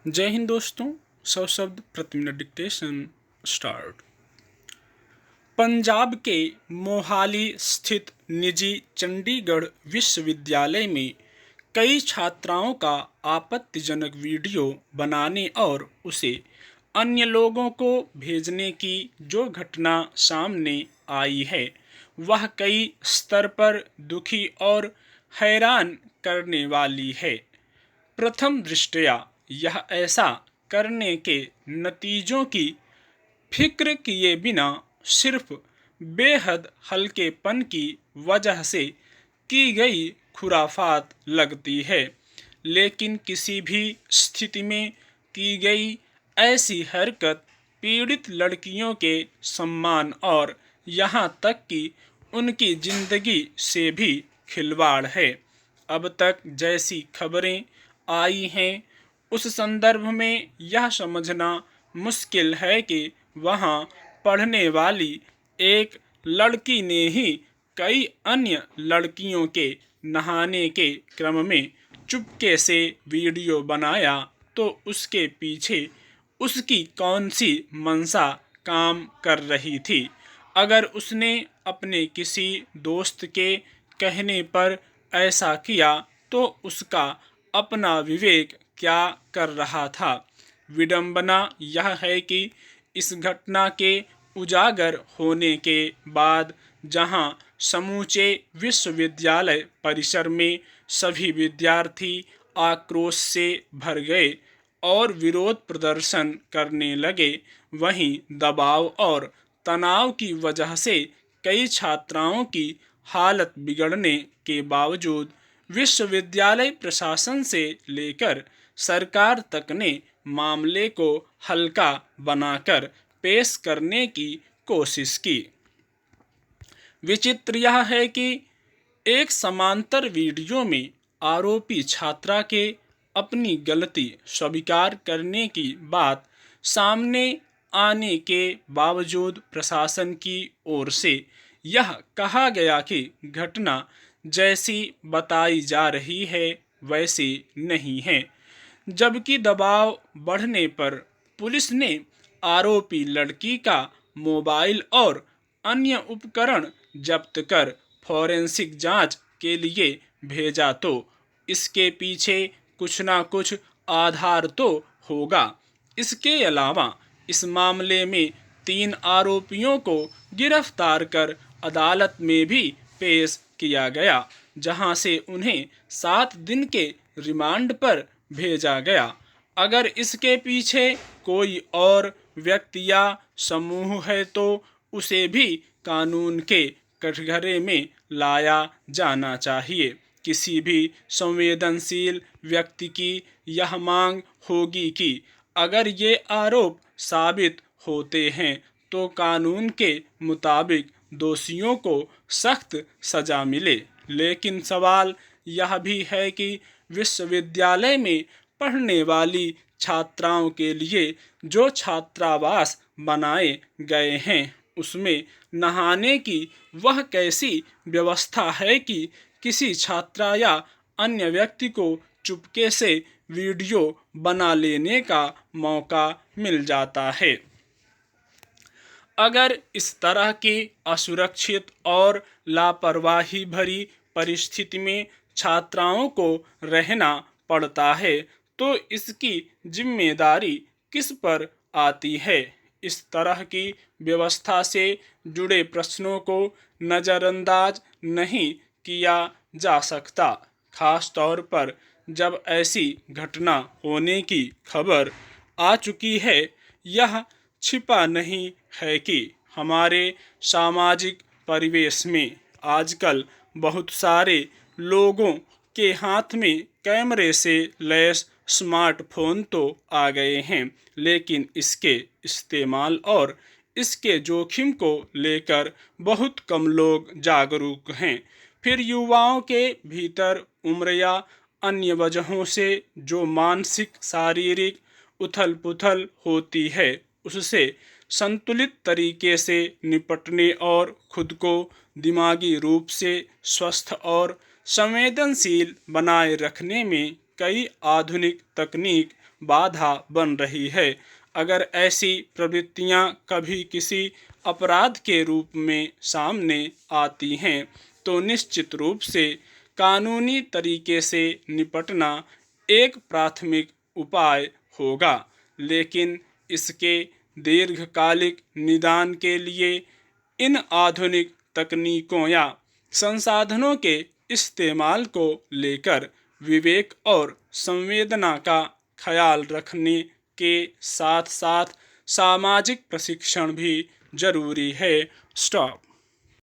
जय हिंद दोस्तों। 100 शब्द प्रति मिनट डिक्टेशन स्टार्ट। पंजाब के मोहाली स्थित निजी चंडीगढ़ विश्वविद्यालय में कई छात्राओं का आपत्तिजनक वीडियो बनाने और उसे अन्य लोगों को भेजने की जो घटना सामने आई है वह कई स्तर पर दुखी और हैरान करने वाली है। प्रथम दृष्टया यह ऐसा करने के नतीजों की फिक्र किए बिना सिर्फ बेहद हल्केपन की वजह से की गई खुराफात लगती है, लेकिन किसी भी स्थिति में की गई ऐसी हरकत पीड़ित लड़कियों के सम्मान और यहाँ तक कि उनकी जिंदगी से भी खिलवाड़ है। अब तक जैसी खबरें आई हैं उस संदर्भ में यह समझना मुश्किल है कि वहां पढ़ने वाली एक लड़की ने ही कई अन्य लड़कियों के नहाने के क्रम में चुपके से वीडियो बनाया तो उसके पीछे उसकी कौन सी मंशा काम कर रही थी। अगर उसने अपने किसी दोस्त के कहने पर ऐसा किया तो उसका अपना विवेक क्या कर रहा था। विडंबना यह है कि इस घटना के उजागर होने के बाद जहां समूचे विश्वविद्यालय परिसर में सभी विद्यार्थी आक्रोश से भर गए और विरोध प्रदर्शन करने लगे, वहीं दबाव और तनाव की वजह से कई छात्राओं की हालत बिगड़ने के बावजूद विश्वविद्यालय प्रशासन से लेकर सरकार तक ने मामले को हल्का बनाकर पेश करने की कोशिश की। विचित्र यह है कि एक समांतर वीडियो में आरोपी छात्रा के अपनी गलती स्वीकार करने की बात सामने आने के बावजूद प्रशासन की ओर से यह कहा गया कि घटना जैसी बताई जा रही है वैसी नहीं है, जबकि दबाव बढ़ने पर पुलिस ने आरोपी लड़की का मोबाइल और अन्य उपकरण जब्त कर फॉरेंसिक जांच के लिए भेजा तो इसके पीछे कुछ ना कुछ आधार तो होगा। इसके अलावा इस मामले में 3 आरोपियों को गिरफ्तार कर अदालत में भी पेश किया गया, जहां से उन्हें 7 दिन के रिमांड पर भेजा गया। अगर इसके पीछे कोई और व्यक्ति या समूह है तो उसे भी कानून के कटघरे में लाया जाना चाहिए। किसी भी संवेदनशील व्यक्ति की यह मांग होगी कि अगर ये आरोप साबित होते हैं तो कानून के मुताबिक दोषियों को सख्त सजा मिले। लेकिन सवाल यह भी है कि विश्वविद्यालय में पढ़ने वाली छात्राओं के लिए जो छात्रावास बनाए गए हैं उसमें नहाने की वह कैसी व्यवस्था है कि किसी छात्रा या अन्य व्यक्ति को चुपके से वीडियो बना लेने का मौका मिल जाता है। अगर इस तरह की असुरक्षित और लापरवाही भरी परिस्थिति में छात्राओं को रहना पड़ता है तो इसकी जिम्मेदारी किस पर आती है। इस तरह की व्यवस्था से जुड़े प्रश्नों को नज़रअंदाज नहीं किया जा सकता, खास तौर पर जब ऐसी घटना होने की खबर आ चुकी है। यह छिपा नहीं है कि हमारे सामाजिक परिवेश में आजकल बहुत सारे लोगों के हाथ में कैमरे से लैस स्मार्टफोन तो आ गए हैं, लेकिन इसके इस्तेमाल और इसके जोखिम को लेकर बहुत कम लोग जागरूक हैं। फिर युवाओं के भीतर उम्र या अन्य वजहों से जो मानसिक शारीरिक उथल पुथल होती है उससे संतुलित तरीके से निपटने और खुद को दिमागी रूप से स्वस्थ और संवेदनशील बनाए रखने में कई आधुनिक तकनीक बाधा बन रही है। अगर ऐसी प्रवृत्तियां कभी किसी अपराध के रूप में सामने आती हैं तो निश्चित रूप से कानूनी तरीके से निपटना एक प्राथमिक उपाय होगा, लेकिन इसके दीर्घकालिक निदान के लिए इन आधुनिक तकनीकों या संसाधनों के इस्तेमाल को लेकर विवेक और संवेदना का ख्याल रखने के साथ साथ सामाजिक प्रशिक्षण भी जरूरी है। स्टॉप।